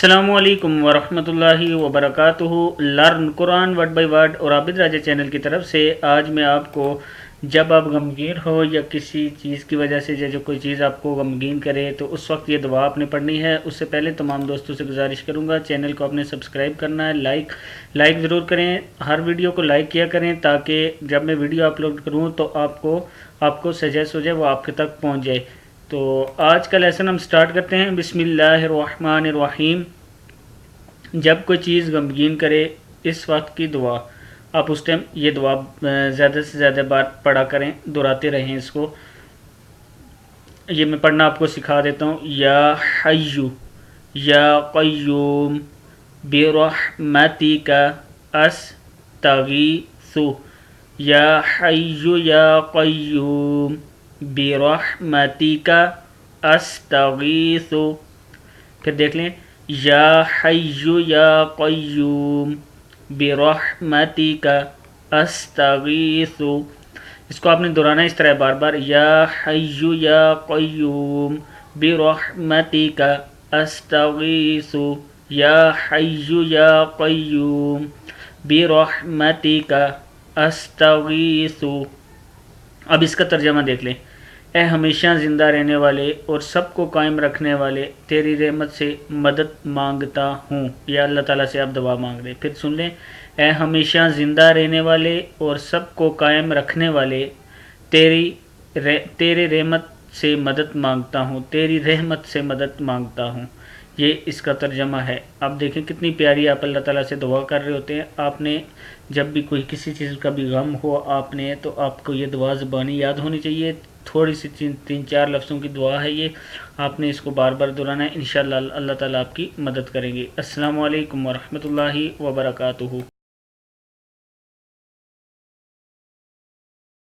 السلام علیکم ورحمۃ اللہ وبرکاتہ۔ Learn Quran word by word اور عابد راجہ چینل کی طرف سے آج میں آپ کو جب آپ غمگین ہو یا کسی چیز کی وجہ سے جو کوئی چیز آپ کو غمگین کرے تو اس وقت یہ دعا آپ نے پڑھنی ہے۔ اس سے پہلے تمام دوستوں سے گزارش کروں گا چینل کو آپ نے سبسکرائب کرنا ہے، لائک ضرور کریں، ہر ویڈیو کو لائک کیا کریں تاکہ جب میں ویڈیو اپلوڈ کروں تو آپ کو سجیسٹ ہو جائے، وہ آپ کے تک پہنچ جائے۔ تو آج کا لیسن ہم سٹارٹ کرتے ہیں۔ بسم اللہ الرحمن الرحیم۔ جب کوئی چیز غمگین کرے اس وقت کی دعا، آپ اس ٹائم یہ دعا زیادہ سے زیادہ بار پڑھا کریں، دہراتے رہیں اس کو۔ یہ میں پڑھنا آپ کو سکھا دیتا ہوں۔ یا حیو یا قیوم برحمتک استغیث، یا حیو یا قیوم برحمتک استغیث۔ پھر دیکھ لیں، یا حیو یا قیوم برحمتک استغیث۔ اس کو آپ نے دہرانا اس طرح بار بار، یا حیو یا قیوم برحمتک استغیث، یا حیو یا قیوم برحمتک استغیث۔ اب اس کا ترجمہ دیکھ لیں۔ اے ہمیشہ زندہ رہنے والے اور سب کو قائم رکھنے والے، تیری رحمت سے مدد مانگتا ہوں۔ یا اللہ تعالیٰ سے آپ دعا مانگ لیں۔ پھر سن لیں، اے ہمیشہ زندہ رہنے والے اور سب کو قائم رکھنے والے، تیرے رحمت سے مدد مانگتا ہوں، تیری رحمت سے مدد مانگتا ہوں۔ یہ اس کا ترجمہ ہے۔ اب دیکھیں کتنی پیاری آپ اللہ تعالیٰ سے دعا کر رہے ہوتے ہیں۔ آپ نے جب بھی کوئی کسی چیز کا بھی غم ہو تو آپ کو یہ دعا زبانی یاد ہونی چاہیے۔ تھوڑی سی 3-4 لفظوں کی دعا ہے یہ، آپ نے اس کو بار بار دہرانا ہے، انشاءاللہ اللہ تعالیٰ آپ کی مدد کریں گے۔ السلام علیکم ورحمۃ اللہ وبرکاتہ۔